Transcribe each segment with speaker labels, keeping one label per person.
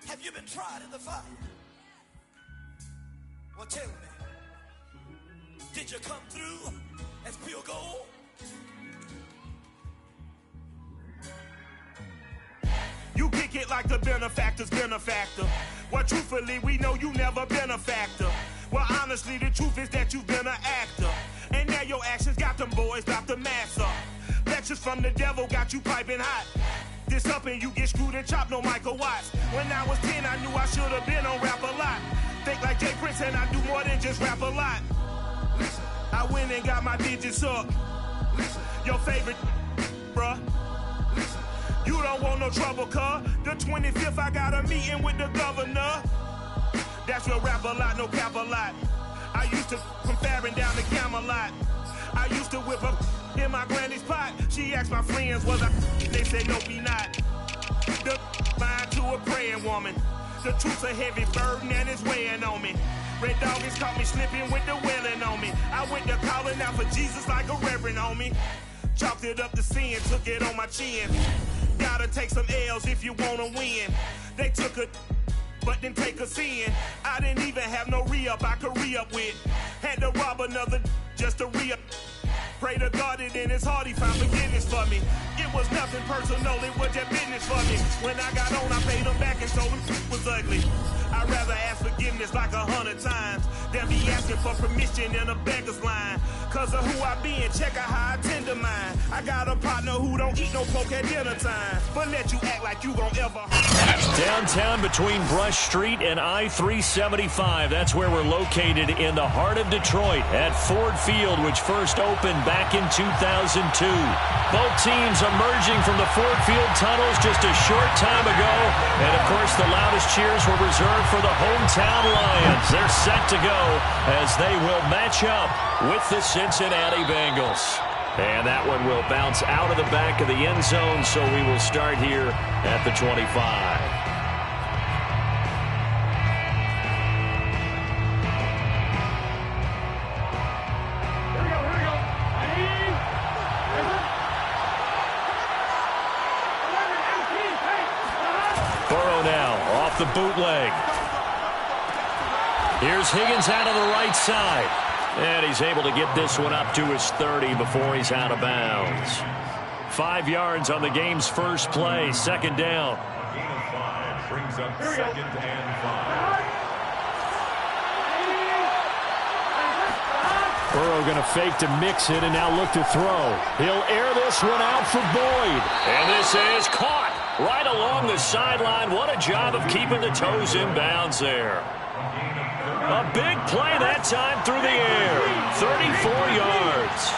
Speaker 1: Have you been tried in the fire? Well, tell me, did you come through as pure gold?
Speaker 2: You kick it like the benefactor's benefactor. Well, truthfully, we know you never been a factor. Well, honestly, the truth is that you've been an actor. And now your actions got them boys drop the mask up. Lectures from the devil got you piping hot. This up and you get screwed and chopped, no Michael Watts. When I was 10, I knew I should have been on rap a lot. Think like Jay Prince and I do more than just rap a lot. I went and got my digits up. Your favorite, bruh. You don't want no trouble, cuz. The 25th, I got a meeting with the governor. That's real rap a lot, no cap a lot. I used to from Farron down to Camelot. I used to whip up in my granny's pot. She asked my friends, was I? They said, no, be not. The mind to a praying woman. The truth's a heavy burden and it's weighing on me. Red Dog has caught me slipping with the wailing on me. I went to calling out for Jesus like a reverend on me. Chalked it up to sin, took it on my chin. Gotta take some L's if you wanna win. They took a but didn't take a sin. I didn't even have no re-up I could re-up with. Had to rob another just to re-up. Pray to God that in his heart he found forgiveness for me. It was nothing personal, it was just business for me. When I got on, I paid him back and told him was ugly. I'd rather ask forgiveness like 100 times than be asking for permission in a beggar's line. Cause of who I be and check out how I tend to mine. I got a partner who don't eat no pork at dinner time, but let you act like you gon' ever.
Speaker 3: Downtown between Brush Street and I-375. That's where we're located in the heart of Detroit at Ford Field, which first opened back in 2002. Both teams emerging from the Ford Field tunnels just a short time ago. And, of course, the loudest cheers were reserved for the hometown Lions. They're set to go as they will match up with the Cincinnati Bengals. And that one will bounce out of the back of the end zone, so we will start here at the 25. The bootleg. Here's Higgins out of the right side. And he's able to get this one up to his 30 before he's out of bounds. 5 yards on the game's first play. Second down.
Speaker 4: A gain of 5 brings up 2nd and 5.
Speaker 3: Burrow going to fake to mix it and now look to throw. He'll air this one out for Boyd. And this is caught. Right along the sideline. What a job of keeping the toes in bounds there. A big play that time through the air. 34 yards.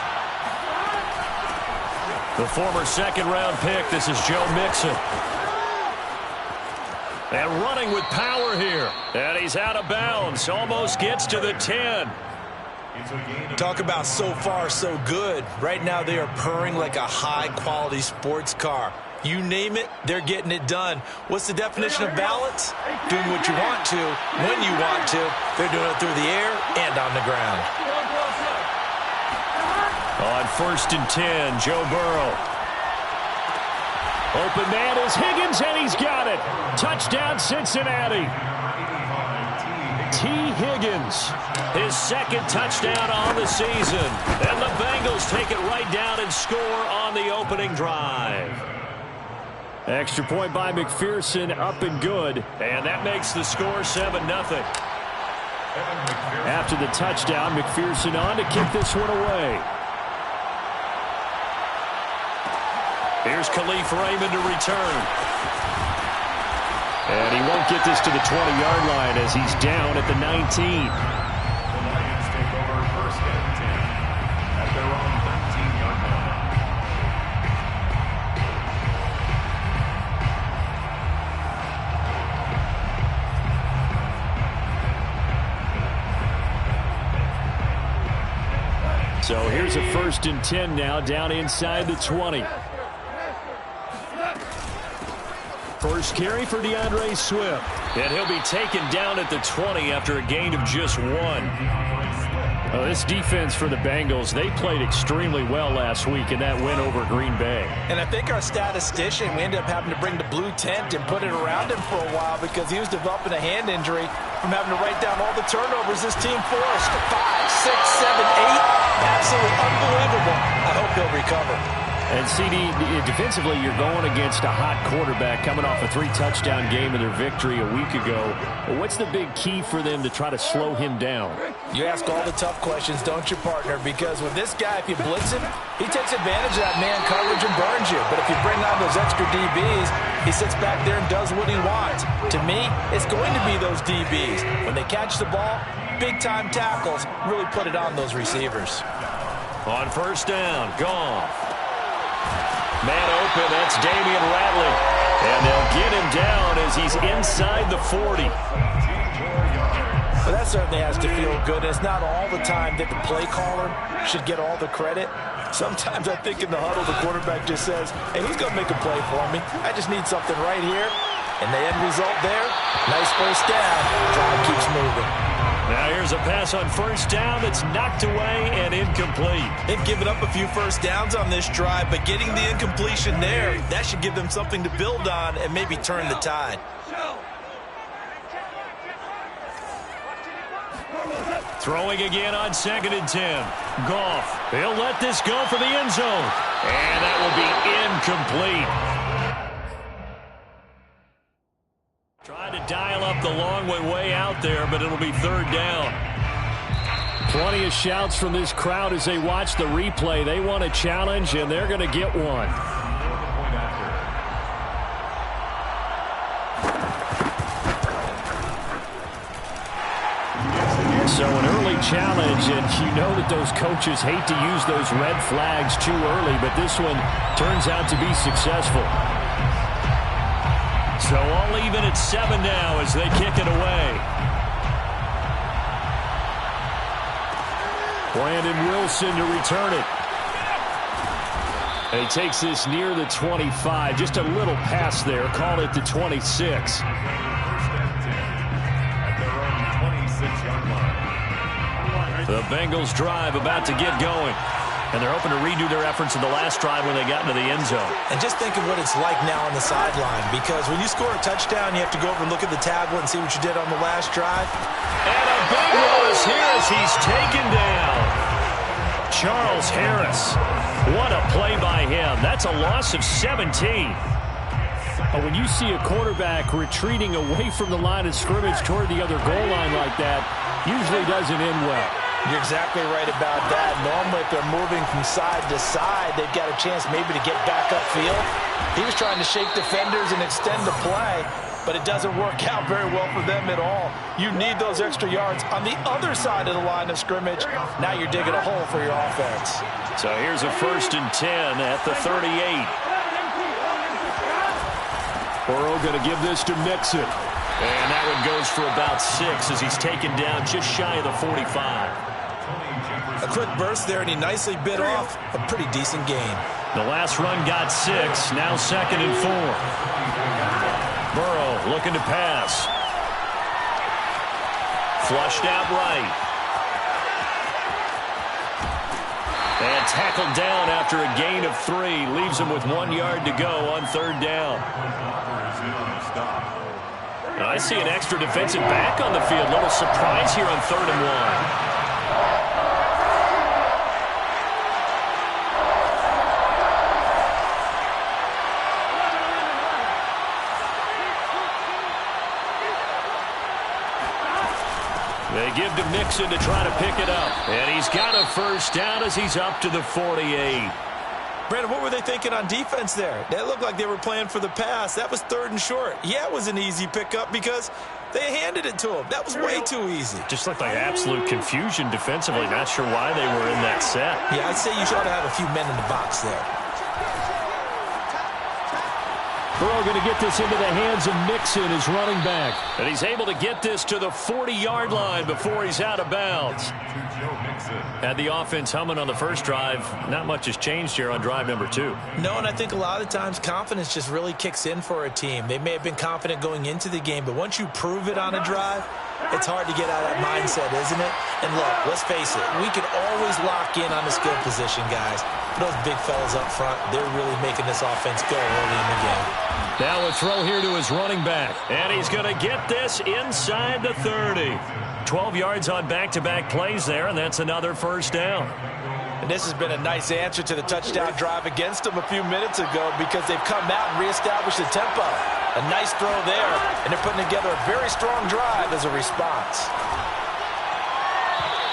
Speaker 3: The former second-round pick. This is Joe Mixon. And running with power here. And he's out of bounds. Almost gets to the 10.
Speaker 5: Talk about so far so good. Right now they are purring like a high-quality sports car. You name it, they're getting it done. What's the definition of balance? Doing what you want to, when you want to. They're doing it through the air and on the ground.
Speaker 3: On 1st and 10, Joe Burrow. Open man is Higgins, and he's got it. Touchdown, Cincinnati. T. Higgins. His second touchdown on the season. And the Bengals take it right down and score on the opening drive. Extra point by McPherson, up and good. And that makes the score 7-0. After the touchdown, McPherson on to kick this one away. Here's Khalif Raymond to return. And he won't get this to the 20-yard line as he's down at the 19.
Speaker 4: The Lions take over 1st and 10 at their own 13-yard line.
Speaker 3: So here's a 1st and 10 now, down inside the 20. First carry for DeAndre Swift. And he'll be taken down at the 20 after a gain of just 1. Well, this defense for the Bengals, they played extremely well last week in that win over Green Bay.
Speaker 5: And I think our statistician, we ended up having to bring the blue tent and put it around him for a while because he was developing a hand injury from having to write down all the turnovers this team forced. 5, 6, 7, 8. Absolutely unbelievable. I hope he'll recover.
Speaker 3: And, CD, defensively, you're going against a hot quarterback coming off a 3-touchdown game of their victory a week ago. What's the big key for them to try to slow him down?
Speaker 5: You ask all the tough questions, don't you, partner? Because with this guy, if you blitz him, he takes advantage of that man coverage and burns you. But if you bring on those extra DBs, he sits back there and does what he wants. To me, it's going to be those DBs. When they catch the ball, big-time tackles really put it on those receivers.
Speaker 3: On first down, Goff. Man open, that's Damian Ratley. And they'll get him down as he's inside the 40.
Speaker 5: Well, that certainly has to feel good. It's not all the time that the play caller should get all the credit. Sometimes I think in the huddle, the quarterback just says, hey, who's going to make a play for me? I just need something right here. And the end result there, nice first down. Drive keeps moving.
Speaker 3: Now here's a pass on first down that's knocked away and incomplete.
Speaker 5: They've given up a few first downs on this drive, but getting the incompletion there, that should give them something to build on and maybe turn the tide.
Speaker 3: Throwing again on 2nd and 10. Goff, he'll let this go for the end zone. And that will be incomplete. Trying to dial up the long one way out there, but it'll be 3rd down. Plenty of shouts from this crowd as they watch the replay. They want a challenge, and they're going to get one. So an early challenge, and you know that those coaches hate to use those red flags too early, but this one turns out to be successful. So all even at 7 now as they kick it away. Brandon Wilson to return it. And he takes this near the 25. Just a little pass there. Call it the 26. The Bengals drive about to get going. And they're hoping to redo their efforts in the last drive when they got into the end zone.
Speaker 5: And just think of what it's like now on the sideline, because when you score a touchdown, you have to go over and look at the tablet and see what you did on the last drive.
Speaker 3: And a big loss here as he's taken down. Charles Harris. What a play by him. That's a loss of 17. But when you see a quarterback retreating away from the line of scrimmage toward the other goal line like that, usually doesn't end well.
Speaker 5: You're exactly right about that. Normally, if they're moving from side to side, they've got a chance maybe to get back upfield. He was trying to shake defenders and extend the play, but it doesn't work out very well for them at all. You need those extra yards on the other side of the line of scrimmage. Now you're digging a hole for your offense.
Speaker 3: So here's a 1st and 10 at the 38. Burrow going to give this to Mixon. And that one goes for about 6 as he's taken down just shy of the 45.
Speaker 5: A quick burst there, and he nicely bit off a pretty decent gain.
Speaker 3: The last run got 6, now 2nd and 4. Burrow looking to pass. Flushed out right. And tackled down after a gain of 3. Leaves him with 1 yard to go on 3rd down. I see an extra defensive back on the field. Little surprise here on 3rd and 1. They give to Mixon to try to pick it up. And he's got a 1st down as he's up to the 48.
Speaker 5: Brandon, what were they thinking on defense there? That looked like they were playing for the pass. That was 3rd and short. Yeah, it was an easy pickup because they handed it to him. That was way too easy.
Speaker 3: Just looked like absolute confusion defensively. Not sure why they were in that set.
Speaker 5: Yeah, I'd say you should have a few men in the box there.
Speaker 3: Burrow going to get this into the hands of Mixon, his running back. And he's able to get this to the 40-yard line before he's out of bounds. Had the offense humming on the first drive. Not much has changed here on drive number 2.
Speaker 5: No, and I think a lot of times confidence just really kicks in for a team. They may have been confident going into the game, but once you prove it on a drive, It's hard to get out of that mindset, isn't it? And look, let's face it, we can always lock in on the skill position, guys. But those big fellas up front, they're really making this offense go early in the game.
Speaker 3: Now a throw here to his running back. And he's going to get this inside the 30. 12 yards on back-to-back plays there, and that's another first down.
Speaker 5: And this has been a nice answer to the touchdown drive against them a few minutes ago because they've come out and reestablished the tempo. A nice throw there, and they're putting together a very strong drive as a response.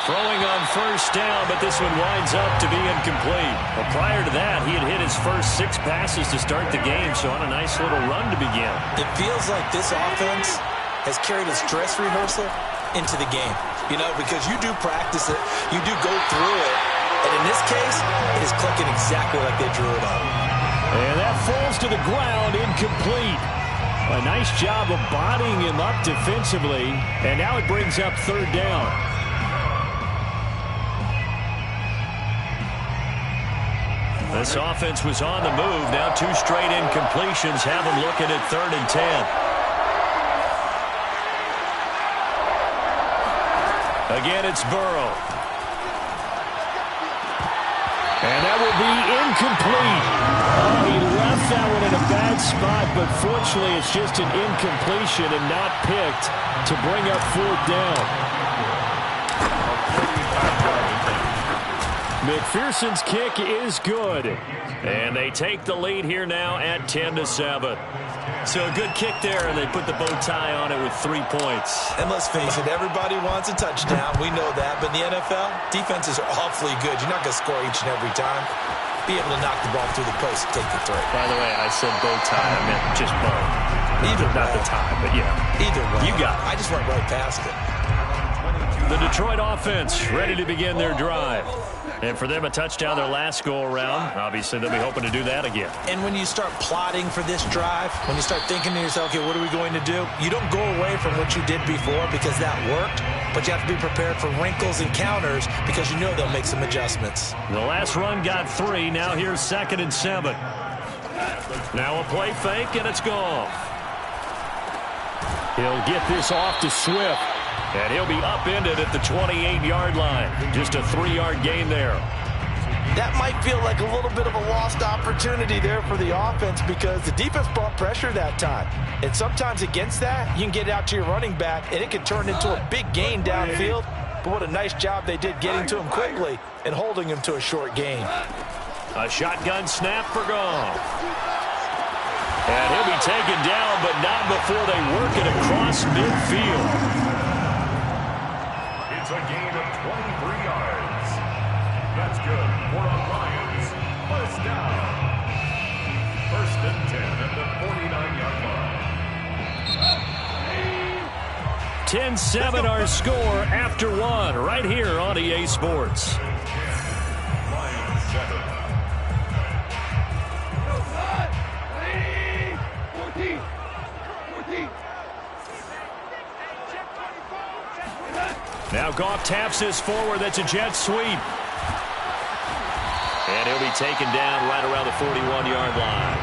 Speaker 3: Throwing on first down, but this one winds up to be incomplete. Well, prior to that, he had hit his first 6 passes to start the game, so on a nice little run to begin.
Speaker 5: It feels like this offense has carried a dress rehearsal into the game. You know, because you do practice it, you do go through it, and in this case, it is clicking exactly like they drew it up.
Speaker 3: And that falls to the ground, incomplete. A nice job of bodying him up defensively, and now it brings up third down. This offense was on the move. Now 2 straight incompletions have them looking at 3rd and 10. Again, it's Burrow. And that will be incomplete. Oh, he left that one in a bad spot, but fortunately it's just an incompletion and not picked to bring up 4th down. McPherson's kick is good. And they take the lead here now at 10-7. So a good kick there, and they put the bow tie on it with 3 points.
Speaker 5: And let's face it, everybody wants a touchdown. We know that. But in the NFL, defenses are awfully good. You're not going to score each and every time. Be able to knock the ball through the post and take the throw.
Speaker 3: By the way, I said bow tie. I meant just bow.
Speaker 5: Either
Speaker 3: not
Speaker 5: way.
Speaker 3: the tie, but yeah.
Speaker 5: Either way.
Speaker 3: You got it.
Speaker 5: I just went right past it.
Speaker 3: The Detroit offense ready to begin their drive. And for them, a touchdown their last go-around. Obviously, they'll be hoping to do that again.
Speaker 5: And when you start plotting for this drive, when you start thinking to yourself, okay, what are we going to do? You don't go away from what you did before because that worked, but you have to be prepared for wrinkles and counters because you know they'll make some adjustments.
Speaker 3: The last run got 3. Now here's 2nd and 7. Now a play fake, and it's gone. He'll get this off to Swift. And he'll be upended at the 28-yard line. Just a 3-yard gain there.
Speaker 5: That might feel like a little bit of a lost opportunity there for the offense because the defense brought pressure that time. And sometimes against that, you can get out to your running back, and it can turn into a big gain downfield. But what a nice job they did getting to him quickly and holding him to a short gain.
Speaker 3: A shotgun snap for Goff. And he'll be taken down, but not before they work it across midfield.
Speaker 4: It's a gain of 23 yards. That's good for the Lions. First down. 1st and 10 at the 49-yard line.
Speaker 3: 10-7 our score after 1 right here on EA Sports.
Speaker 4: Lions 7.
Speaker 3: Now Goff taps this forward. That's a jet sweep. And he'll be taken down right around the 41-yard line.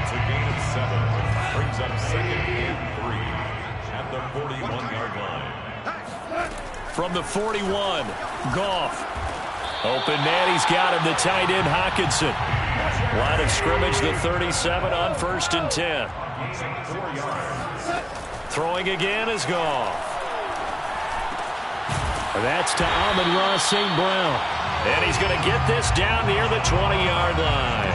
Speaker 4: It's a gain of 7. Brings up 2nd and 3 at the 41-yard line.
Speaker 3: From the 41, Goff. Open man, he's got him, the tight end Hockenson. Line of scrimmage, the 37 on 1st and 10. Throwing again is Goff. That's to Amon-Ra St. Brown. And he's going to get this down near the 20-yard line.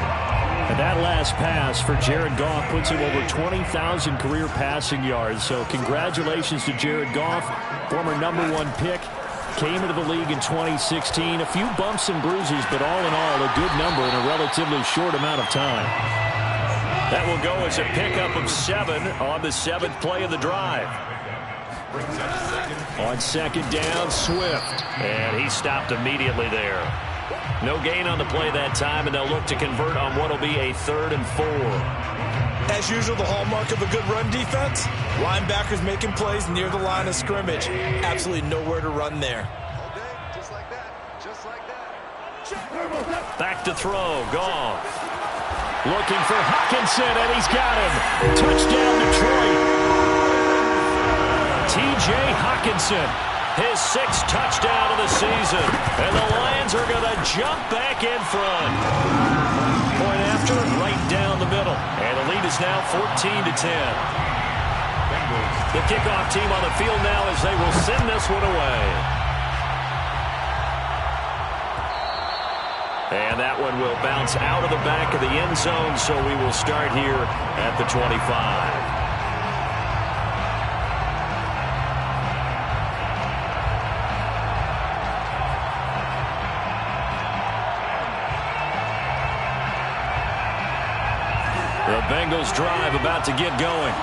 Speaker 3: And that last pass for Jared Goff puts him over 20,000 career passing yards. So congratulations to Jared Goff, former #1 pick. Came into the league in 2016. A few bumps and bruises, but all in all, a good number in a relatively short amount of time. That will go as a pickup of 7 on the 7th play of the drive. On 2nd down, Swift. And he stopped immediately there. No gain on the play that time, and they'll look to convert on what will be a 3rd and 4.
Speaker 5: As usual, the hallmark of a good run defense, linebackers making plays near the line of scrimmage. Absolutely nowhere to run there.
Speaker 1: Just like that. Just like that.
Speaker 3: Back to throw. Goff. Looking for Hawkinson, and he's got him. Touchdown, Detroit. T.J. Hawkinson, his 6th touchdown of the season. And the Lions are going to jump back in front. Point after, right down the middle. And the lead is now 14-10. The kickoff team on the field now as they will send this one away. And that one will bounce out of the back of the end zone, so we will start here at the 25. The Bengals drive about to get going.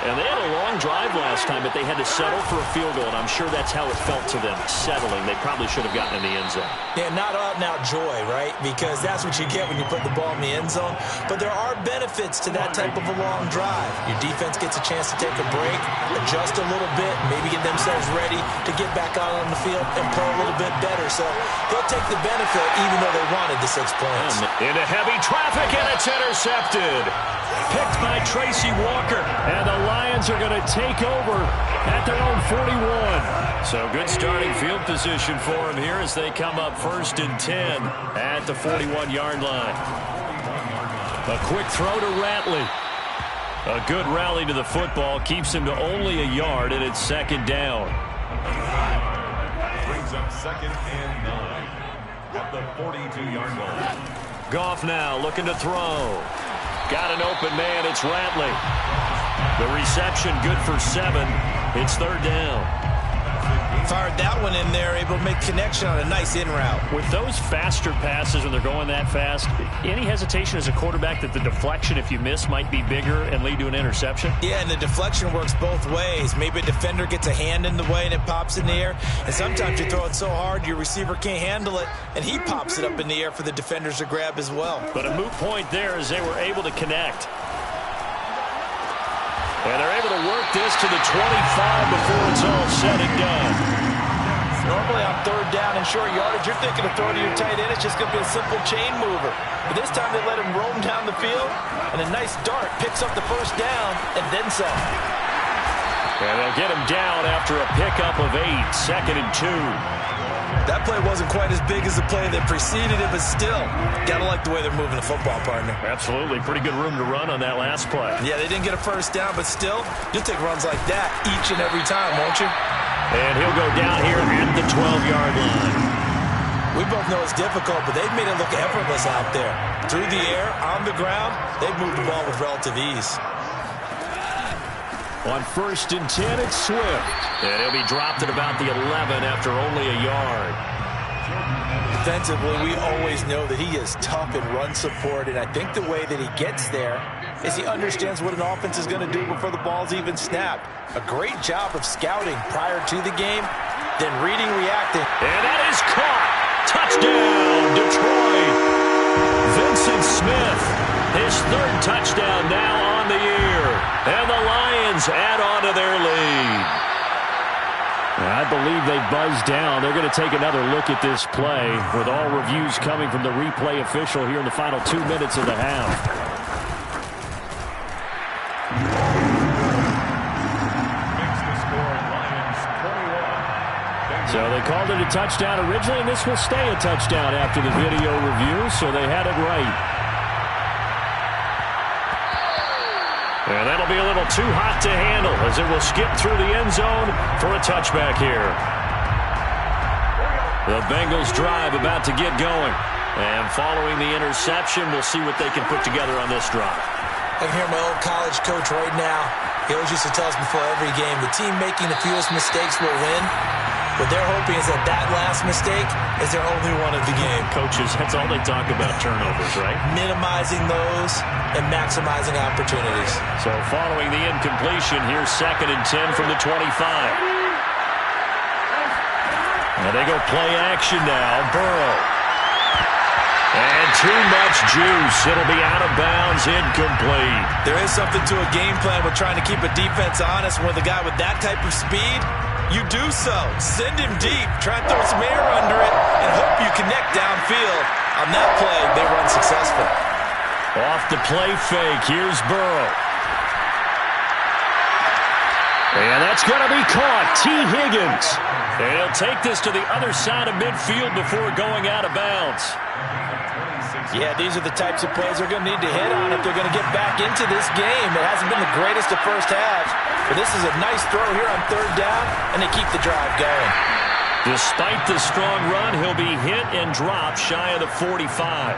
Speaker 3: And they had a long drive last time, but they had to settle for a field goal, and I'm sure that's how it felt to them, settling. They probably should have gotten in the end zone.
Speaker 5: Yeah, not out-and-out joy, right? Because that's what you get when you put the ball in the end zone. But there are benefits to that type of a long drive. Your defense gets a chance to take a break, adjust a little bit, maybe get themselves ready to get back out on the field and play a little bit better. So they'll take the benefit even though they wanted the 6 points.
Speaker 3: Into heavy traffic, and it's intercepted. Picked by Tracy Walker, and the Lions are going to take over at their own 41. So good starting field position for them here as they come up 1st and 10 at the 41-yard line. A quick throw to Ratley. A good rally to the football keeps him to only a yard, and it's 2nd down.
Speaker 4: Brings up 2nd and 9 at the 42-yard line.
Speaker 3: Goff now looking to throw. Got an open man. It's Ratley. The reception good for 7. It's 3rd down.
Speaker 5: Fired that one in there, able to make connection on a nice in route.
Speaker 3: With those faster passes when they're going that fast, any hesitation as a quarterback that the deflection, if you miss, might be bigger and lead to an interception?
Speaker 5: Yeah, and the deflection works both ways. Maybe a defender gets a hand in the way and it pops in the air. And sometimes you throw it so hard your receiver can't handle it, and he pops it up in the air for the defenders to grab as well.
Speaker 3: But a moot point there as they were able to connect. And they're able to work this to the 25 before it's all said and done.
Speaker 5: Normally on 3rd down and short yardage, you're thinking of throwing to your tight end. It's just going to be a simple chain mover. But this time they let him roam down the field, and a nice dart picks up the 1st down and then some.
Speaker 3: And they'll get him down after a pickup of 8, 2nd and 2.
Speaker 5: That play wasn't quite as big as the play that preceded it, but still, got to like the way they're moving the football, partner.
Speaker 3: Absolutely. Pretty good room to run on that last play.
Speaker 5: Yeah, they didn't get a 1st down, but still, you'll take runs like that each and every time, won't you?
Speaker 3: And he'll go down here at the 12-yard line.
Speaker 5: We both know it's difficult, but they've made it look effortless out there. Through the air, on the ground, they've moved the ball with relative ease.
Speaker 3: On 1st and 10, it's Swift. And he'll be dropped at about the 11 after only a yard.
Speaker 5: Defensively, we always know that he is tough in run support, and I think the way that he gets there is he understands what an offense is going to do before the ball's even snapped. A great job of scouting prior to the game, then reading, reacting.
Speaker 3: And that is caught. Touchdown, Detroit. Vincent Smith, his 3rd touchdown now on the year. And the Lions add on to their lead. I believe they buzzed down. They're going to take another look at this play with all reviews coming from the replay official here in the final 2 minutes of the half.
Speaker 4: Makes the score Lions 21.
Speaker 3: So they called it a touchdown originally, and this will stay a touchdown after the video review, so they had it right. And that'll be a little too hot to handle as it will skip through the end zone for a touchback here. The Bengals drive about to get going. And following the interception, we'll see what they can put together on this drive.
Speaker 5: I can hear my old college coach right now. He always used to tell us before every game, the team making the fewest mistakes will win. What they're hoping is that that last mistake is their only one of the game.
Speaker 3: Coaches, that's all they talk about, turnovers, right?
Speaker 5: Minimizing those and maximizing opportunities.
Speaker 3: So following the incompletion, here's 2nd and 10 from the 25. And they go play action now. Burrow. And too much juice. It'll be out of bounds, incomplete.
Speaker 5: There is something to a game plan with trying to keep a defense honest. With a guy with that type of speed, you do so. Send him deep. Try and throw some air under it and hope you connect downfield. On that play, they run successful.
Speaker 3: Off the play fake. Here's Burrow. And that's going to be caught. T. Higgins. And he'll take this to the other side of midfield before going out of bounds.
Speaker 5: Yeah, these are the types of plays they're going to need to hit on if they're going to get back into this game. It hasn't been the greatest of first halves, but this is a nice throw here on third down, and they keep the drive going.
Speaker 3: Despite the strong run, he'll be hit and dropped shy of the 45.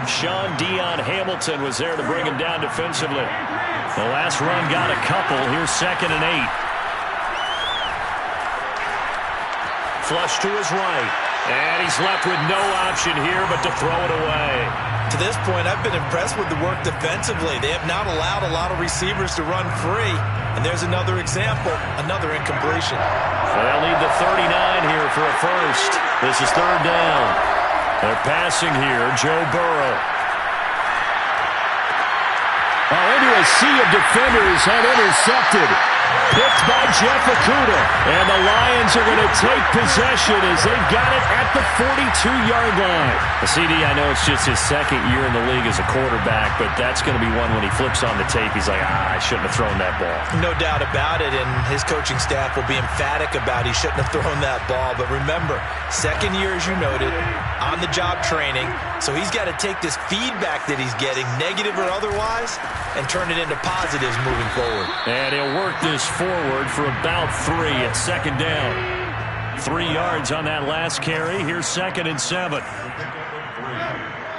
Speaker 3: Sean Dion Hamilton was there to bring him down defensively. The last run got a couple. Here's 2nd and 8. Flush to his right. And he's left with no option here but to throw it away.
Speaker 5: To this point, I've been impressed with the work defensively. They have not allowed a lot of receivers to run free. And there's another example, another incompletion.
Speaker 3: They'll need the 39 here for a first. This is 3rd down. They're passing here. Joe Burrow.
Speaker 6: Into a sea of defenders and intercepted. Picked by Jeff Okudah. And the Lions are going to take possession as they've got it at the 42-yard line.
Speaker 3: The CD, I know it's just his 2nd year in the league as a quarterback, but that's going to be one when he flips on the tape, he's like, I shouldn't have thrown that ball.
Speaker 5: No doubt about it, and his coaching staff will be emphatic about he shouldn't have thrown that ball. But remember, 2nd year, as you noted, on-the-job training, so he's got to take this feedback that he's getting, negative or otherwise, and turn it into positives moving forward.
Speaker 3: And he'll work this forward for about 3 at 2nd down. 3 yards on that last carry. Here's 2nd and 7.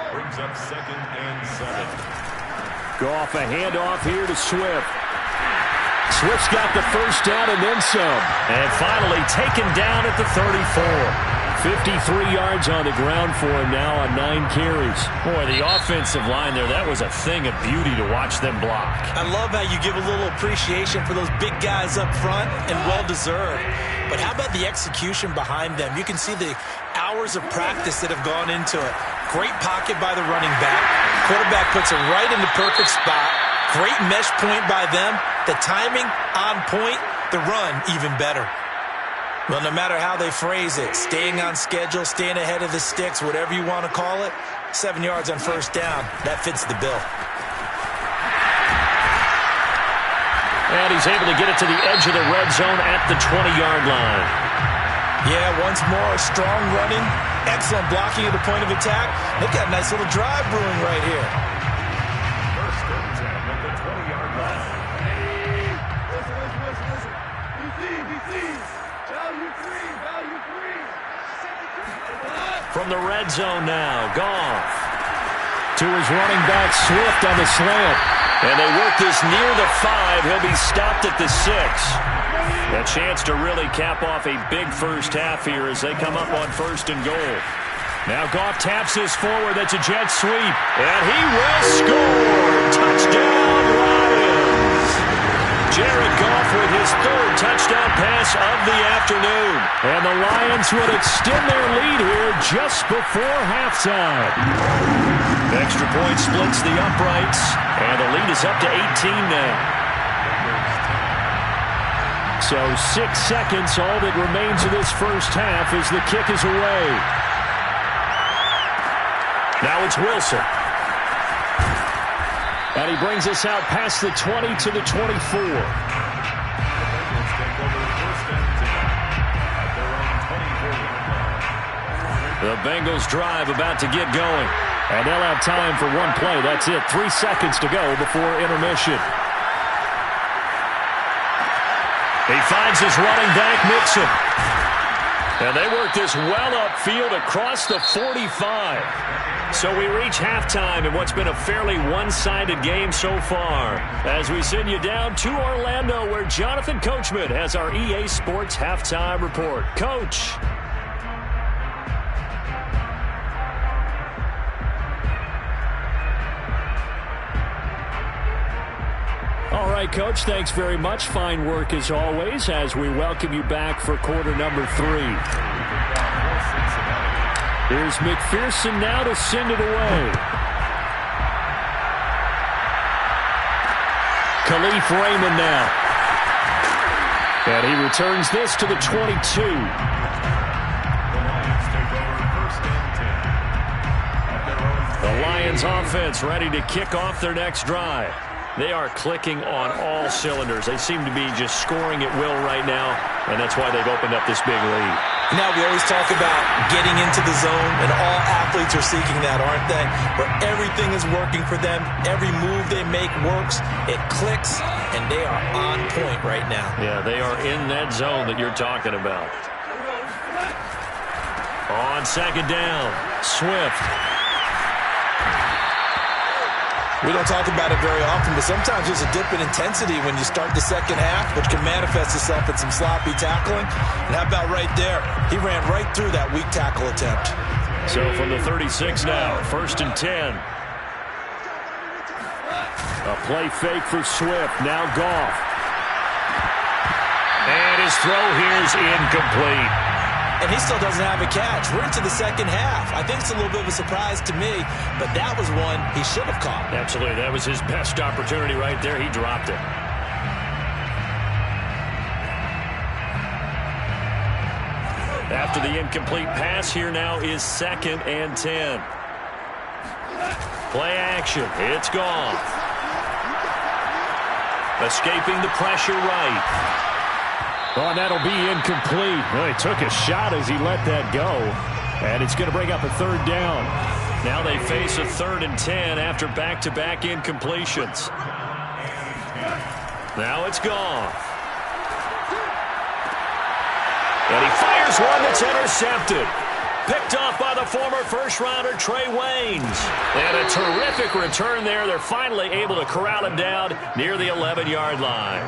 Speaker 4: Brings up 2nd and 7.
Speaker 6: Goff a handoff here to Swift. Swift's got the first down and then some.
Speaker 3: And finally taken down at the 34.
Speaker 6: 53 yards on the ground for him now on 9 carries.
Speaker 3: Boy, the offensive line there, that was a thing of beauty to watch them block.
Speaker 5: I love how you give a little appreciation for those big guys up front, and well-deserved. But how about the execution behind them? You can see the hours of practice that have gone into it. Great pocket by the running back. Quarterback puts it right in the perfect spot. Great mesh point by them. The timing on point. The run even better. Well, no matter how they phrase it, staying on schedule, staying ahead of the sticks, whatever you want to call it, 7 yards on first down, that fits the bill.
Speaker 3: And he's able to get it to the edge of the red zone at the 20-yard line.
Speaker 5: Yeah, once more, strong running, excellent blocking at the point of attack. They've got a nice little drive brewing right here.
Speaker 4: First and 10 at the 20-yard line.
Speaker 3: From the red zone now, Goff.
Speaker 6: To his running back, Swift on the slant.
Speaker 3: And they work this near the 5. He'll be stopped at the 6. A chance to really cap off a big first half here as they come up on 1st and goal. Now Goff taps this forward. That's a jet sweep. And he will score. Touchdown, Lions. Jared Goff with his 3rd touchdown pass of the afternoon.
Speaker 6: And the Lions would extend their lead here just before halftime.
Speaker 3: Extra point splits the uprights, and the lead is up to 18 now.
Speaker 6: So 6 seconds, all that remains of this first half as the kick is away.
Speaker 3: Now it's Wilson.
Speaker 6: And he brings us out past the 20 to the 24.
Speaker 3: The Bengals drive about to get going.
Speaker 6: And they'll have time for one play. That's it. 3 seconds to go before intermission.
Speaker 3: He finds his running back, Mixon. And they work this well upfield across the 45. So we reach halftime in what's been a fairly one-sided game so far. As we send you down to Orlando, where Jonathan Coachman has our EA Sports Halftime Report. Coach.
Speaker 6: All right, Coach, thanks very much. Fine work as always as we welcome you back for quarter number 3. Here's McPherson now to send it away. Khalif Raymond now. And he returns this to the 22.
Speaker 3: The Lions offense ready to kick off their next drive. They are clicking on all cylinders. They seem to be just scoring at will right now, and that's why they've opened up this big lead.
Speaker 5: Now, we always talk about getting into the zone, and all athletes are seeking that, aren't they? Where everything is working for them, every move they make works, it clicks, and they are on point right now.
Speaker 3: Yeah, they are in that zone that you're talking about. On second down, Swift.
Speaker 5: We don't talk about it very often, but sometimes there's a dip in intensity when you start the second half, which can manifest itself in some sloppy tackling. And how about right there? He ran right through that weak tackle attempt.
Speaker 3: So from the 36 now, 1st and 10. A play fake for Swift. Now Goff. And his throw here is incomplete.
Speaker 5: And he still doesn't have a catch. We're into the second half. I think it's a little bit of a surprise to me, but that was one he should have caught.
Speaker 3: Absolutely. That was his best opportunity right there. He dropped it. After the incomplete pass, here now is 2nd and 10. Play action. It's gone. Escaping the pressure right. Oh, and that'll be incomplete. Well, he took a shot as he let that go. And it's going to bring up a 3rd down. Now they face a 3rd and 10 after back-to-back incompletions. Now it's gone. And he fires one that's intercepted. Picked off by the former first-rounder Trey Waynes. And a terrific return there. They're finally able to corral him down near the 11-yard line.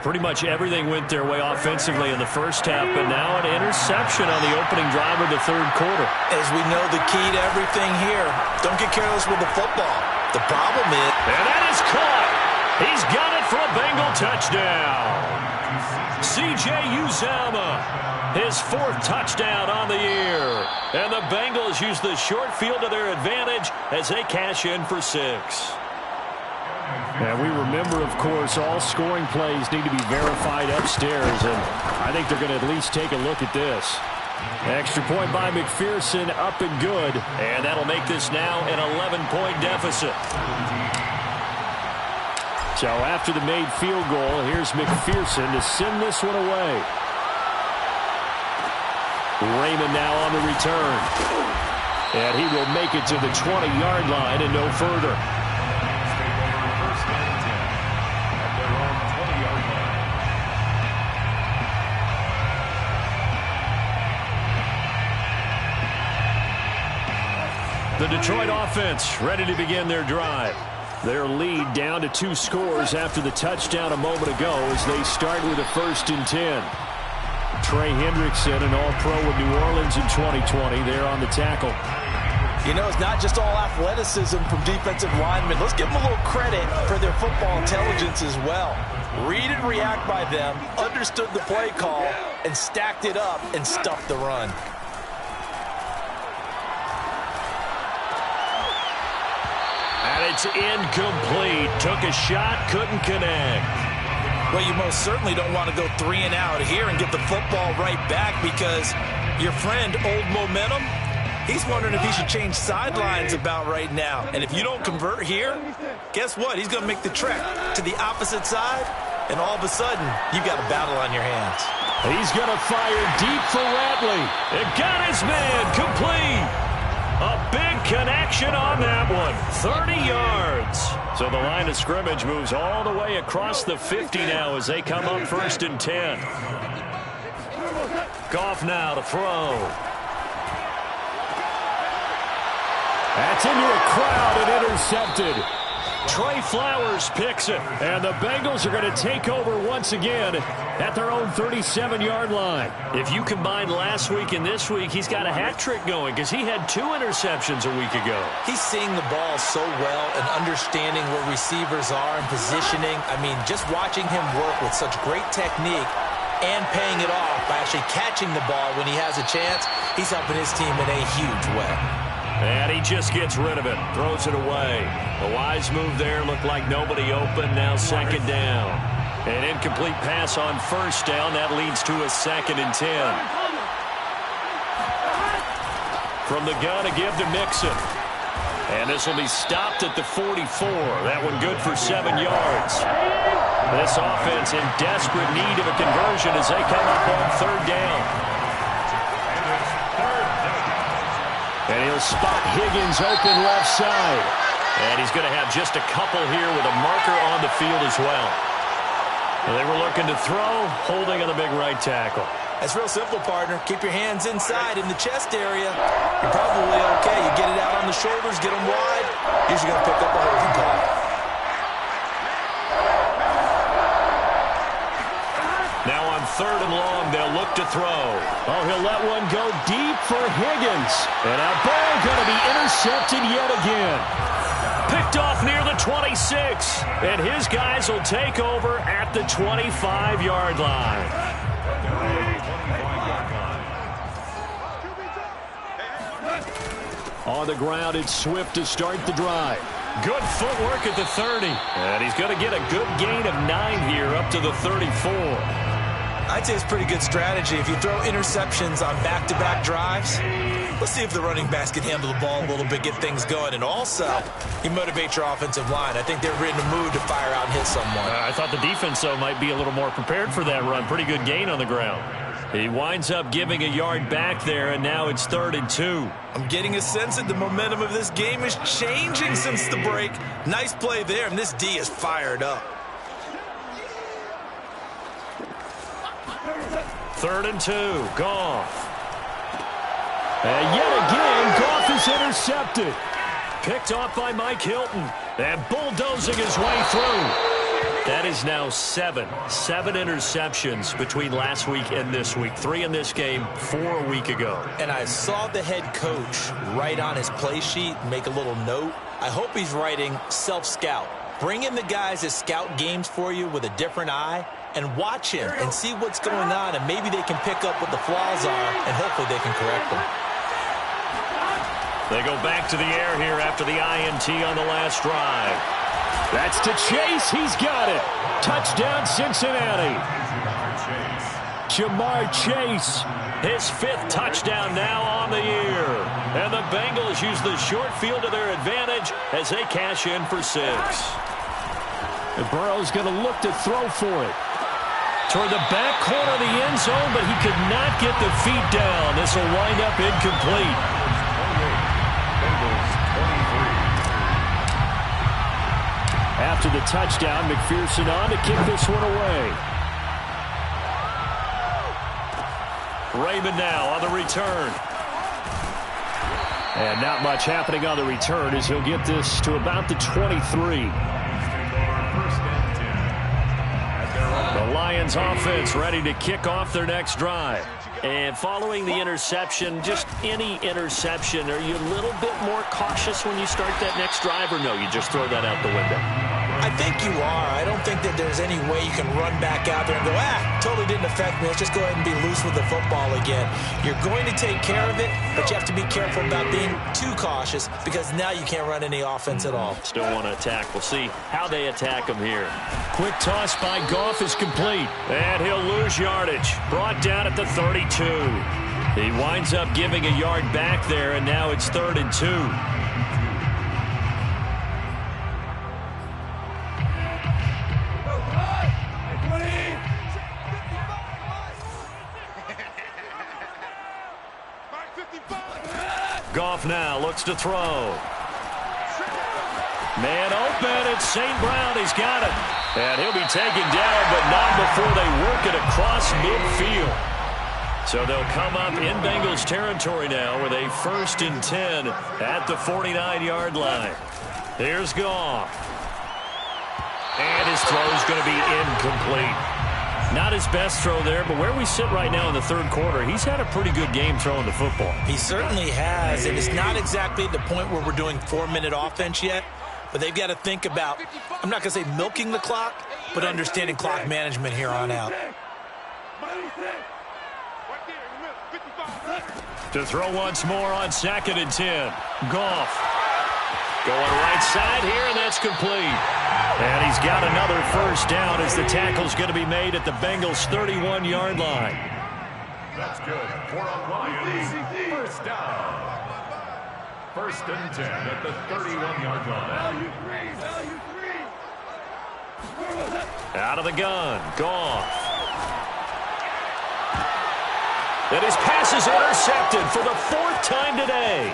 Speaker 3: Pretty much everything went their way offensively in the first half, but now an interception on the opening drive of the 3rd quarter.
Speaker 5: As we know, the key to everything here, don't get careless with the football. The problem is...
Speaker 3: And that is caught. He's got it for a Bengal touchdown. C.J. Uzomah, his 4th touchdown on the year. And the Bengals use the short field to their advantage as they cash in for 6.
Speaker 6: And we remember, of course, all scoring plays need to be verified upstairs, and I think they're going to at least take a look at this. Extra point by McPherson, up and good.
Speaker 3: And that'll make this now an 11-point deficit.
Speaker 6: So after the made field goal, here's McPherson to send this one away. Raymond now on the return. And he will make it to the 20-yard line and no further.
Speaker 3: The Detroit offense ready to begin their drive. Their lead down to 2 scores after the touchdown a moment ago as they start with a 1st and 10. Trey Hendrickson, an All-Pro with New Orleans in 2020, there on the tackle.
Speaker 5: You know, it's not just all athleticism from defensive linemen. Let's give them a little credit for their football intelligence as well. Read and react by them, understood the play call, and stacked it up and stuffed the run.
Speaker 3: And it's incomplete. Took a shot, couldn't connect.
Speaker 5: Well, you most certainly don't want to go 3 and out here and get the football right back because your friend, Old Momentum, he's wondering if he should change sidelines about right now. And if you don't convert here, guess what? He's going to make the trek to the opposite side, and all of a sudden, you've got a battle on your hands.
Speaker 3: He's going to fire deep for Ratley. It got his man complete. A big connection on that one. 30 yards. So the line of scrimmage moves all the way across the 50 now as they come up 1st and 10. Goff now to throw.
Speaker 6: That's into a crowd and intercepted.
Speaker 3: Trey Flowers picks it.
Speaker 6: And the Bengals are going to take over once again at their own 37-yard line.
Speaker 3: If you combine last week and this week, he's got a hat trick going because he had 2 interceptions a week ago.
Speaker 5: He's seeing the ball so well and understanding where receivers are and positioning. I mean, just watching him work with such great technique and paying it off by actually catching the ball when he has a chance, he's helping his team in a huge way.
Speaker 3: And he just gets rid of it, throws it away. A wise move there, looked like nobody open, now 2nd down. An incomplete pass on 1st down, that leads to a 2nd and 10. From the gun, a give to Mixon. And this will be stopped at the 44. That one good for 7 yards. This offense in desperate need of a conversion as they come up on 3rd down. And he'll spot Higgins open left side. And he's going to have just a couple here with a marker on the field as well. They were looking to throw, holding on the big right tackle.
Speaker 5: That's real simple, partner. Keep your hands inside in the chest area. You're probably okay. You get it out on the shoulders, get them wide. Usually going to pick up a holding call.
Speaker 3: Now on 3rd and long, they'll look to throw.
Speaker 6: Oh, he'll let one go deep for Higgins. And a ball going to be intercepted yet again.
Speaker 3: Picked off near the 26. And his guys will take over at the 25-yard line.
Speaker 6: On the ground, it's Swift to start the drive.
Speaker 3: Good footwork at the 30. And he's going to get a good gain of 9 here up to the 34.
Speaker 5: I'd say it's pretty good strategy. If you throw interceptions on back-to-back drives, let's see if the running backs can handle the ball a little bit, get things going. And also, you motivate your offensive line. I think they're in the mood to fire out and hit someone.
Speaker 3: I thought the defense, though, might be a little more prepared for that run. Pretty good gain on the ground. He winds up giving a yard back there, and now it's 3rd and 2.
Speaker 5: I'm getting a sense that the momentum of this game is changing since the break. Nice play there, and this D is fired up.
Speaker 3: 3rd and 2, Goff.
Speaker 6: And yet again, Goff is intercepted.
Speaker 3: Picked off by Mike Hilton. And bulldozing his way through. That is now 7 interceptions between last week and this week. 3 in this game, 4 a week ago.
Speaker 5: And I saw the head coach write on his play sheet, make a little note. I hope he's writing self-scout. Bring in the guys that scout games for you with a different eye and watch him and see what's going on, and maybe they can pick up what the flaws are, and hopefully they can correct them.
Speaker 3: They go back to the air here after the INT on the last drive.
Speaker 6: That's to Chase. He's got it. Touchdown, Cincinnati. Jamar Chase.
Speaker 3: His 5th touchdown now on the year. And the Bengals use the short field to their advantage as they cash in for 6.
Speaker 6: And Burrow's going to look to throw for it.
Speaker 3: Toward the back corner of the end zone, but he could not get the feet down. This will wind up incomplete.
Speaker 6: After the touchdown, McPherson on to kick this one away.
Speaker 3: Raymond now on the return.
Speaker 6: And not much happening on the return as he'll get this to about the 23.
Speaker 3: The Lions offense ready to kick off their next drive. And following the interception, just any interception, are you a little bit more cautious when you start that next drive, or no, you just throw that out the window?
Speaker 5: I think you are. I don't think that there's any way you can run back out there and go, totally didn't affect me. Let's just go ahead and be loose with the football again. You're going to take care of it, but you have to be careful about being too cautious because now you can't run any offense at all.
Speaker 3: Still want to attack. We'll see how they attack him here. Quick toss by Goff is complete. And he'll lose yardage. Brought down at the 32. He winds up giving a yard back there, and now it's 3rd and 2. Goff now looks to throw. Man open, it's St. Brown. He's got it. And he'll be taken down, but not before they work it across midfield. So they'll come up in Bengals territory now with a 1st and 10 at the 49-yard line. Here's Goff. And his throw is going to be incomplete. Not his best throw there, but where we sit right now in the 3rd quarter, he's had a pretty good game throwing the football.
Speaker 5: He certainly has, and it's not exactly at the point where we're doing 4-minute offense yet, but they've got to think about, I'm not going to say milking the clock, but understanding clock management here on out.
Speaker 3: To throw once more on 2nd and 10. Goff. Going right side here, and that's complete. And he's got another 1st down as the tackle's going to be made at the Bengals' 31-yard line.
Speaker 4: That's good. For a Lions, 1st down. First and 10 at the 31-yard line.
Speaker 3: Out of the gun. Goff. And his pass is intercepted for the 4th time today.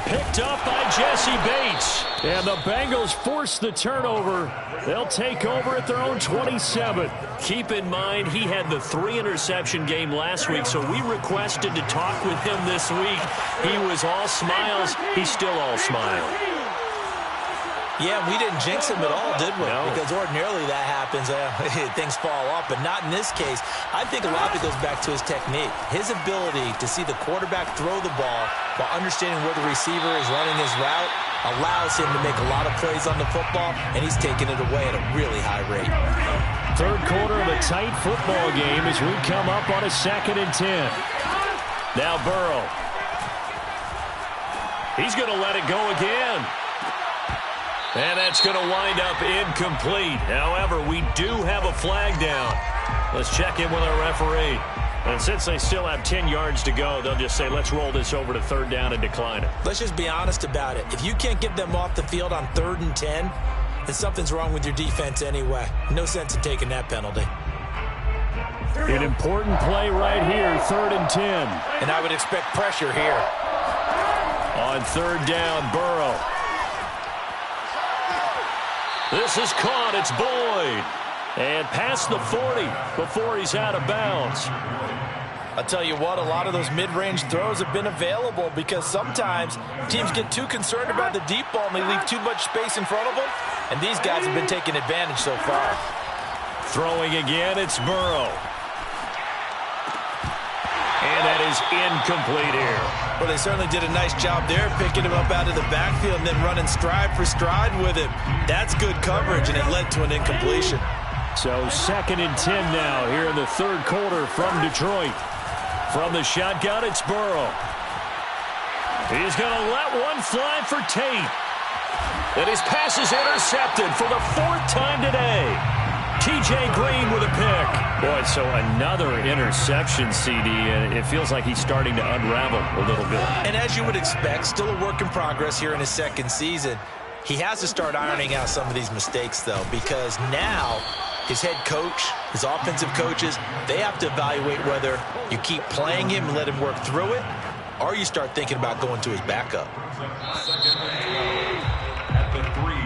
Speaker 3: Picked up by Jesse Bates. And the Bengals force the turnover. They'll take over at their own 27. Keep in mind, he had the 3-interception game last week, so we requested to talk with him this week. He was all smiles. He's still all smile.
Speaker 5: Yeah, we didn't jinx him at all, did we?
Speaker 3: No.
Speaker 5: Because ordinarily that happens. Things fall off, but not in this case. I think a lot of it goes back to his technique. His ability to see the quarterback throw the ball while understanding where the receiver is running his route allows him to make a lot of plays on the football, and he's taking it away at a really high rate.
Speaker 3: Third quarter of a tight football game as we come up on a 2nd and 10. Now Burrow. He's going to let it go again. And that's going to wind up incomplete. However, we do have a flag down. Let's check in with our referee. And since they still have 10 yards to go, they'll just say, let's roll this over to 3rd down and decline it.
Speaker 5: Let's just be honest about it. If you can't get them off the field on 3rd and 10, then something's wrong with your defense anyway. No sense in taking that penalty.
Speaker 3: An important play right here, 3rd and 10.
Speaker 5: And I would expect pressure here.
Speaker 3: On 3rd down, Burrow. This is caught. It's Boyd. And past the 40 before he's out of bounds.
Speaker 5: I'll tell you what, a lot of those mid-range throws have been available because sometimes teams get too concerned about the deep ball and they leave too much space in front of them. And these guys have been taking advantage so far.
Speaker 3: Throwing again, it's Burrow. And that is incomplete here.
Speaker 5: Well, they certainly did a nice job there, picking him up out of the backfield and then running stride for stride with him. That's good coverage, and it led to an incompletion.
Speaker 3: So 2nd and 10 now here in the 3rd quarter from Detroit. From the shotgun, it's Burrow. He's going to let one fly for Tate. And his pass is intercepted for the 4th time today. T.J. Green with a pick. Boy, so another interception, CD, and it feels like he's starting to unravel a little bit.
Speaker 5: And as you would expect, still a work in progress here in his 2nd season. He has to start ironing out some of these mistakes, though, because now his head coach, his offensive coaches, they have to evaluate whether you keep playing him and let him work through it, or you start thinking about going to his backup.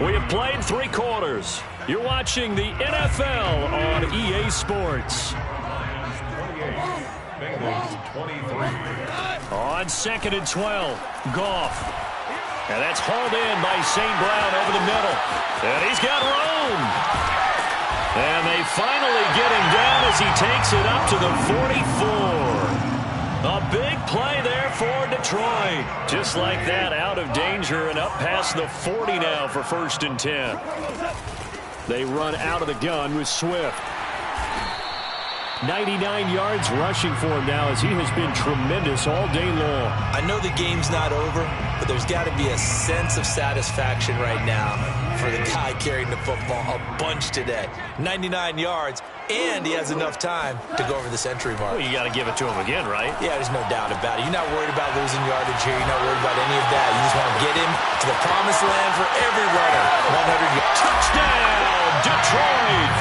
Speaker 3: We have played 3 quarters. You're watching the NFL on EA Sports.
Speaker 4: 23.
Speaker 3: On 2nd and 12, Goff. And that's hauled in by St. Brown over the middle. And he's got room. And they finally get him down as he takes it up to the 44. A big play there for Detroit. Just like that, out of danger and up past the 40 now for 1st and 10. They run out of the gun with Swift. 99 yards rushing for him now as he has been tremendous all day long.
Speaker 5: I know the game's not over, but there's got to be a sense of satisfaction right now for the guy carrying the football a bunch today. 99 yards, and he has enough time to go over the century mark.
Speaker 3: Well, you got to give it to him again, right?
Speaker 5: Yeah, there's no doubt about it. You're not worried about losing yardage here. You're not worried about any of that. You just want to get him to the promised land for every runner. 100 yards.
Speaker 3: Touchdown, Detroit!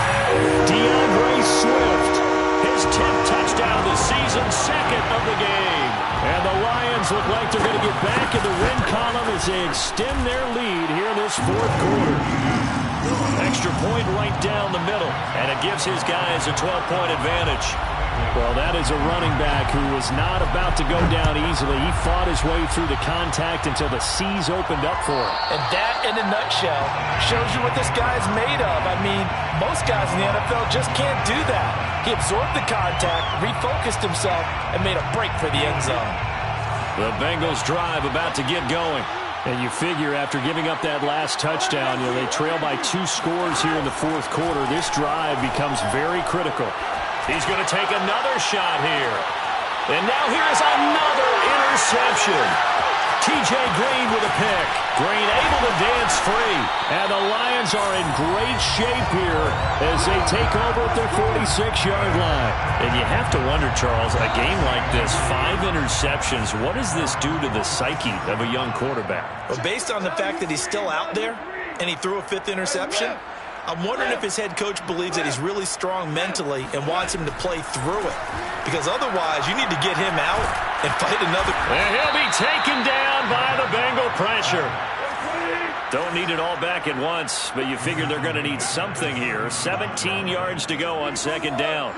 Speaker 3: DeAndre Swift. His 10th touchdown of the season, 2nd of the game. And the Lions look like they're going to get back in the win column as they extend their lead here in this 4th quarter. Extra point right down the middle, and it gives his guys a 12-point advantage. Well, that is a running back who was not about to go down easily. He fought his way through the contact until the seas opened up for him.
Speaker 5: And that, in a nutshell, shows you what this guy's made of. I mean, most guys in the NFL just can't do that. He absorbed the contact, refocused himself, and made a break for the end zone.
Speaker 3: The Bengals drive about to get going. And you figure after giving up that last touchdown, they trail by 2 scores here in the 4th quarter. This drive becomes very critical. He's going to take another shot here. And now here's another interception. T.J. Green with a pick. Green able to dance free. And the Lions are in great shape here as they take over at their 46-yard line. And you have to wonder, Charles, a game like this, 5 interceptions, what does this do to the psyche of a young quarterback?
Speaker 5: Well, based on the fact that he's still out there and he threw a 5th interception, I'm wondering if his head coach believes that he's really strong mentally and wants him to play through it. Because otherwise, you need to get him out and fight another.
Speaker 3: And he'll be taken down by the Bengal pressure. Don't need it all back at once, but you figure they're going to need something here. 17 yards to go on 2nd down.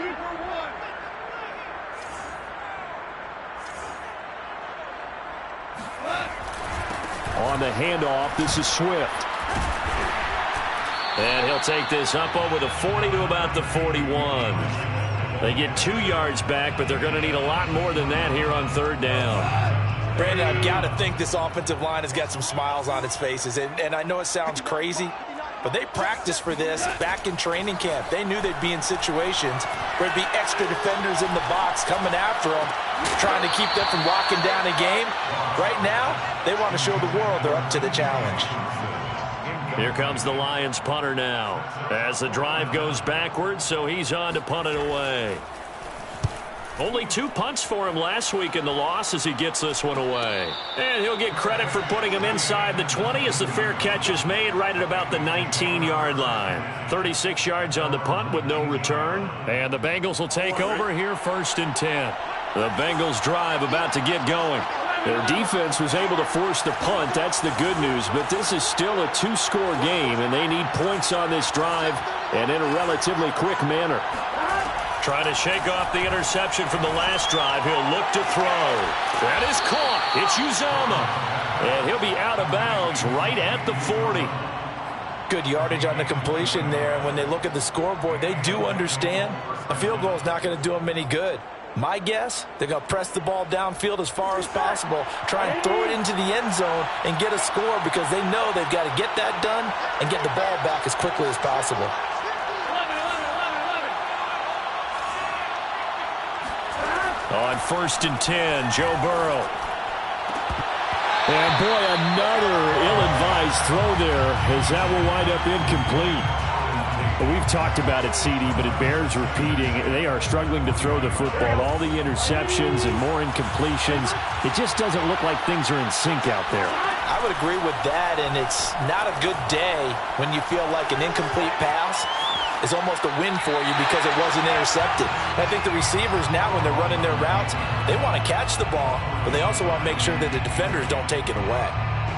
Speaker 3: On the handoff, this is Swift. And he'll take this up over the 40 to about the 41. They get 2 yards back, but they're going to need a lot more than that here on 3rd down.
Speaker 5: Brandon, I've got to think this offensive line has got some smiles on its faces. And I know it sounds crazy, but they practiced for this back in training camp. They knew they'd be in situations where there'd be extra defenders in the box coming after them, trying to keep them from locking down a game. Right now, they want to show the world they're up to the challenge.
Speaker 3: Here comes the Lions punter now as the drive goes backwards, so he's on to punt it away. Only 2 punts for him last week in the loss as he gets this one away. And he'll get credit for putting him inside the 20 as the fair catch is made right at about the 19-yard line. 36 yards on the punt with no return. And the Bengals will take over here 1st and 10. The Bengals drive about to get going. Their defense was able to force the punt. That's the good news. But this is still a 2-score game, and they need points on this drive and in a relatively quick manner. Trying to shake off the interception from the last drive. He'll look to throw. That is caught. It's Uzomah. And he'll be out of bounds right at the 40.
Speaker 5: Good yardage on the completion there. And when they look at the scoreboard, they do understand a field goal is not going to do them any good. My guess, they're going to press the ball downfield as far as possible, try and throw it into the end zone and get a score because they know they've got to get that done and get the ball back as quickly as possible.
Speaker 3: On 1st and 10, Joe Burrow. And boy, another ill-advised throw there as that will wind up incomplete. We've talked about it, CD, but it bears repeating. They are struggling to throw the football. All the interceptions and more incompletions. It just doesn't look like things are in sync out there.
Speaker 5: I would agree with that, and it's not a good day when you feel like an incomplete pass is almost a win for you because it wasn't intercepted. And I think the receivers now, when they're running their routes, they want to catch the ball, but they also want to make sure that the defenders don't take it away.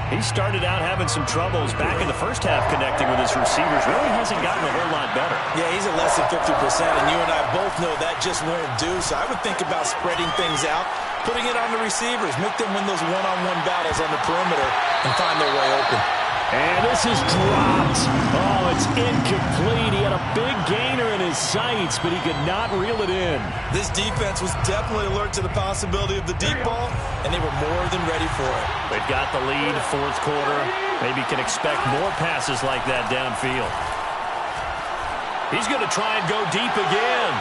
Speaker 3: He started out having some troubles back in the first half connecting with his receivers. Really hasn't gotten a whole lot better.
Speaker 5: Yeah, he's at less than 50%, and you and I both know that just won't do. So I would think about spreading things out, putting it on the receivers, make them win those one-on-one battles on the perimeter and find their way open.
Speaker 3: And this is dropped. Oh, it's incomplete. He had a big gainer in his sights, but he could not reel it in.
Speaker 5: This defense was definitely alert to the possibility of the deep ball, and they were more than ready for it.
Speaker 3: They've got the lead, 4th quarter. Maybe can expect more passes like that downfield. He's going to try and go deep again.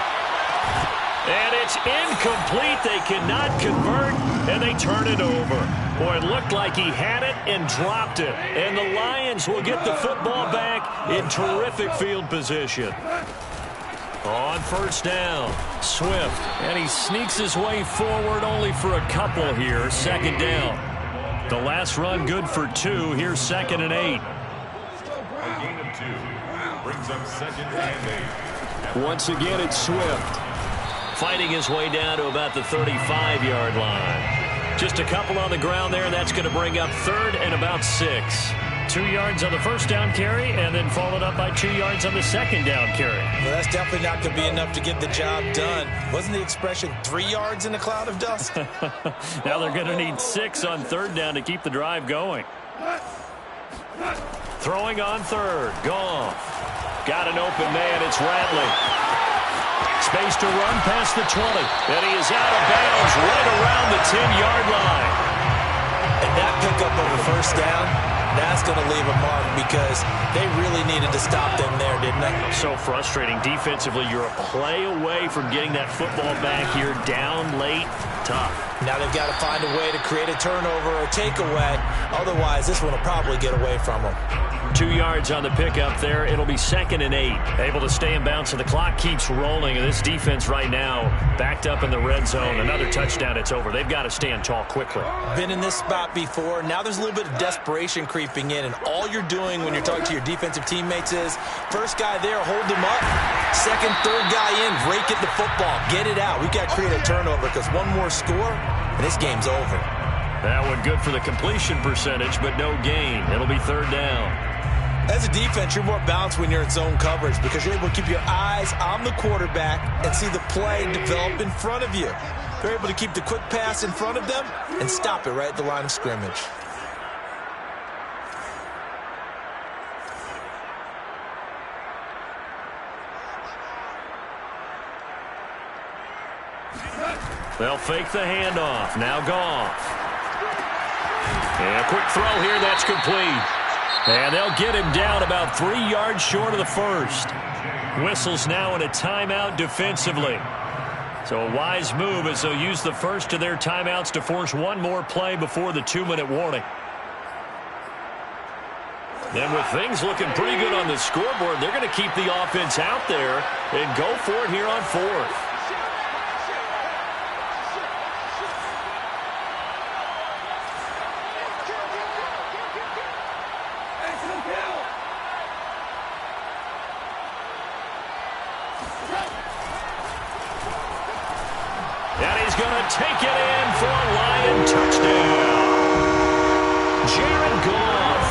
Speaker 3: And it's incomplete. They cannot convert, and they turn it over. Boy, it looked like he had it and dropped it. And the Lions will get the football back in terrific field position. On 1st down, Swift. And he sneaks his way forward only for a couple here. 2nd down. The last run good for 2. Here's 2nd and 8.
Speaker 4: A gain of 2 brings up 2nd and 8.
Speaker 3: Once again, it's Swift. Fighting his way down to about the 35-yard line. Just a couple on the ground there, and that's going to bring up 3rd and about 6. 2 yards on the 1st down carry, and then followed up by 2 yards on the 2nd down carry.
Speaker 5: Well, that's definitely not going to be enough to get the job done. Wasn't the expression 3 yards in a cloud of dust?
Speaker 3: Now they're going to need 6 on 3rd down to keep the drive going. Throwing on 3rd. Goff. Got an open man. It's Ratley. Space to run past the 20. And he is out of bounds right around the 10-yard line.
Speaker 5: And that pickup on the 1st down, that's going to leave a mark because they really needed to stop them there, didn't they?
Speaker 3: So frustrating. Defensively, you're a play away from getting that football back here. Down late, tough.
Speaker 5: Now they've got to find a way to create a turnover or takeaway. Otherwise, this one will probably get away from them.
Speaker 3: 2 yards on the pickup there. It'll be 2nd and 8. Able to stay in bounds, so the clock keeps rolling. And this defense right now backed up in the red zone. Another touchdown, it's over. They've got to stand tall quickly.
Speaker 5: Been in this spot before. Now there's a little bit of desperation creeping in. And all you're doing when you're talking to your defensive teammates is, first guy there, hold him up. Second, third guy in, rake at the football. Get it out. We've got to create a turnover because one more score, and this game's over.
Speaker 3: That one good for the completion percentage, but no gain. It'll be 3rd down.
Speaker 5: As a defense, you're more balanced when you're in zone coverage because you're able to keep your eyes on the quarterback and see the play develop in front of you. You're able to keep the quick pass in front of them and stop it right at the line of scrimmage.
Speaker 3: They'll fake the handoff. Now Goff. And a quick throw here. That's complete. And they'll get him down about 3 yards short of the first. Whistles now in a timeout defensively. So a wise move as they'll use the first of their timeouts to force one more play before the 2-minute warning. Then with things looking pretty good on the scoreboard, they're going to keep the offense out there and go for it here on 4th. Take it in for a Lion touchdown. Jared Goff,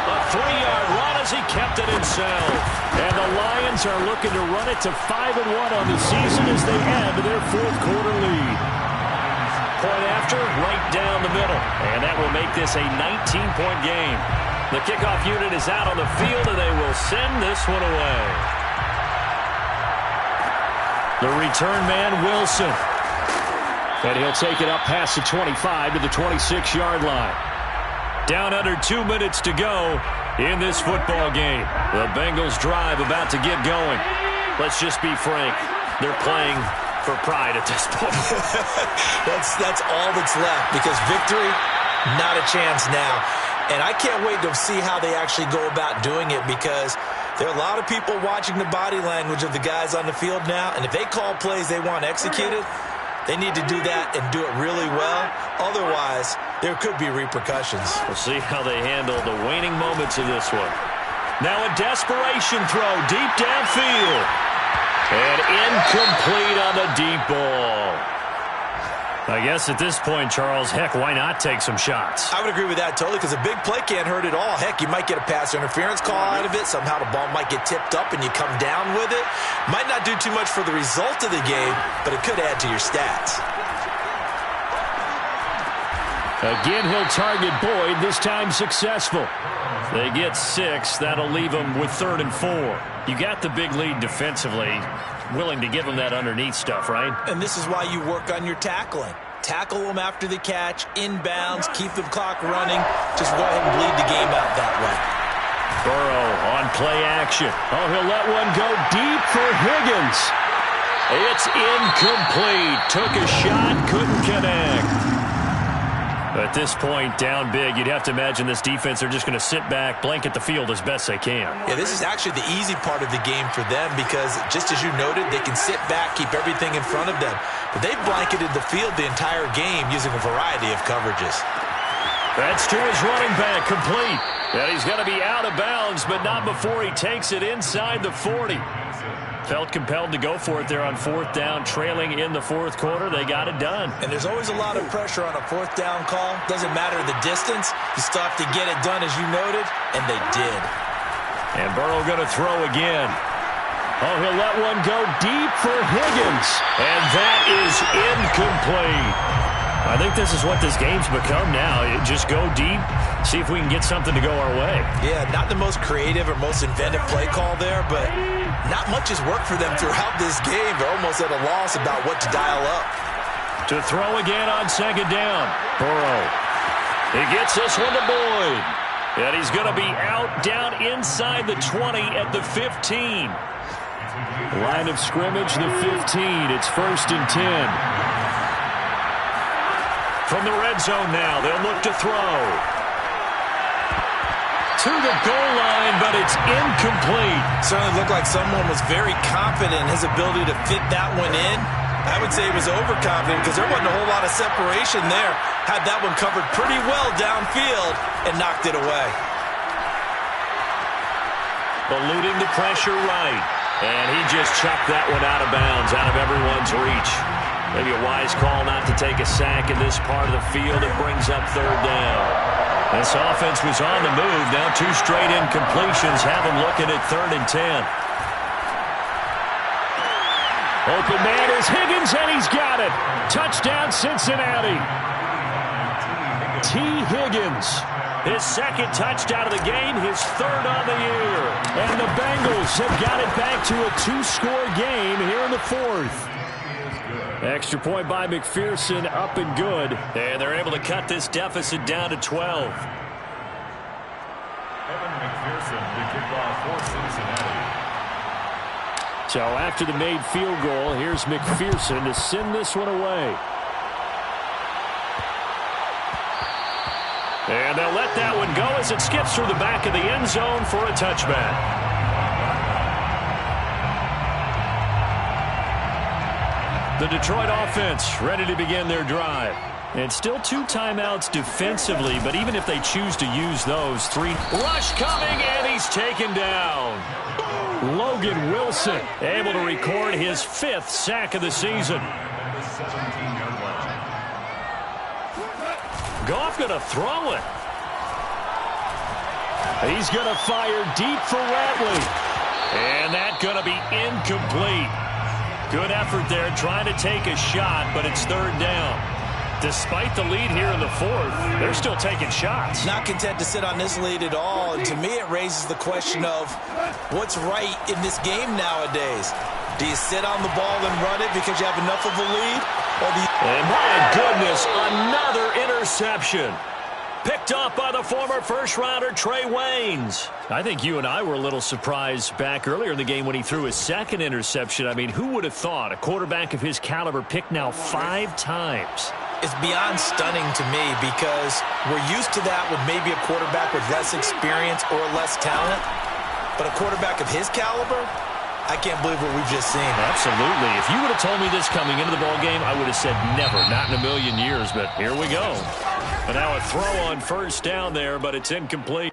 Speaker 3: a 3-yard run as he kept it himself. And the Lions are looking to run it to 5-1 on the season as they add to their 4th quarter lead. Point after, right down the middle. And that will make this a 19-point game. The kickoff unit is out on the field, and they will send this one away. The return man, Wilson. And he'll take it up past the 25 to the 26-yard line. Down under 2 minutes to go in this football game. The Bengals drive about to get going. Let's just be frank. They're playing for pride at this point.
Speaker 5: That's all that's left because victory, not a chance now. And I can't wait to see how they actually go about doing it because there are a lot of people watching the body language of the guys on the field now. And if they call plays they want executed, they need to do that and do it really well. Otherwise, there could be repercussions.
Speaker 3: We'll see how they handle the waning moments of this one. Now a desperation throw deep downfield. And incomplete on the deep ball. I guess at this point, Charles, heck, why not take some shots?
Speaker 5: I would agree with that totally because a big play can't hurt at all. Heck, you might get a pass interference call out of it. Somehow the ball might get tipped up and you come down with it. Might not do too much for the result of the game, but it could add to your stats.
Speaker 3: Again, he'll target Boyd, this time successful. They get 6. That'll leave them with 3rd and 4. You got the big lead defensively. Willing to give them that underneath stuff, right?
Speaker 5: And this is why you work on your tackling. Tackle them after the catch, inbounds, keep the clock running. Just go ahead and bleed the game out that way.
Speaker 3: Burrow on play action. Oh, he'll let one go deep for Higgins. It's incomplete. Took a shot, couldn't connect. At this point, down big, you'd have to imagine this defense, they're just going to sit back, blanket the field as best they can.
Speaker 5: Yeah, this is actually the easy part of the game for them because, just as you noted, they can sit back, keep everything in front of them. But they've blanketed the field the entire game using a variety of coverages.
Speaker 3: That's to his running back, complete. And he's going to be out of bounds, but not before he takes it inside the 40. Felt compelled to go for it there on 4th down, trailing in the 4th quarter. They got it done.
Speaker 5: And there's always a lot of pressure on a 4th down call. Doesn't matter the distance. You still have to get it done, as you noted, and they did.
Speaker 3: And Burrow going to throw again. Oh, he'll let one go deep for Higgins. And that is incomplete. I think this is what this game's become now. Just go deep, see if we can get something to go our way.
Speaker 5: Yeah, not the most creative or most inventive play call there, but not much has worked for them throughout this game. They're almost at a loss about what to dial up.
Speaker 3: To throw again on 2nd down. Burrow. He gets this one to Boyd. And he's going to be out down inside the 20 at the 15.
Speaker 6: Line of scrimmage, the 15. It's 1st and 10.
Speaker 3: From the red zone now, they'll look to throw. To the goal line, but it's incomplete.
Speaker 5: Certainly looked like someone was very confident in his ability to fit that one in. I would say he was overconfident because there wasn't a whole lot of separation there. Had that one covered pretty well downfield and knocked it away.
Speaker 3: Eluding the pressure right. And he just chucked that one out of bounds, out of everyone's reach. Maybe a wise call not to take a sack in this part of the field. It brings up 3rd down. This offense was on the move. Now 2 straight incompletions have them looking at 3rd and 10.
Speaker 6: Open man is Higgins, and he's got it. Touchdown, Cincinnati. T. Higgins.
Speaker 3: His 2nd touchdown of the game, his 3rd on the year.
Speaker 6: And the Bengals have got it back to a 2-score game here in the 4th. Extra point by McPherson, up and good.
Speaker 3: And they're able to cut this deficit down to 12.
Speaker 4: Evan McPherson, the kickoff for Cincinnati.
Speaker 6: So after the made field goal, here's McPherson to send this one away.
Speaker 3: And they'll let that one go as it skips through the back of the end zone for a touchback. The Detroit offense ready to begin their drive. And still 2 timeouts defensively, but even if they choose to use those, 3. Rush coming, and he's taken down.
Speaker 6: Logan Wilson
Speaker 3: able to record his 5th sack of the season. Goff going to throw it.
Speaker 6: He's going to fire deep for Ratley.
Speaker 3: And that's going to be incomplete. Good effort there trying to take a shot, but it's 3rd down. Despite the lead here in the 4th, they're still taking shots.
Speaker 5: Not content to sit on this lead at all, and to me it raises the question of what's right in this game nowadays. Do you sit on the ball and run it because you have enough of a lead? Or do you...
Speaker 3: And my goodness, another interception. Picked off by the former first-rounder Trey Waynes. I think you and I were a little surprised back earlier in the game when he threw his 2nd interception. I mean, who would have thought a quarterback of his caliber picked now 5 times?
Speaker 5: It's beyond stunning to me because we're used to that with maybe a quarterback with less experience or less talent. But a quarterback of his caliber, I can't believe what we've just seen.
Speaker 3: Absolutely. If you would have told me this coming into the ballgame, I would have said never, not in a million years. But here we go. And now a throw on 1st down there, but it's incomplete.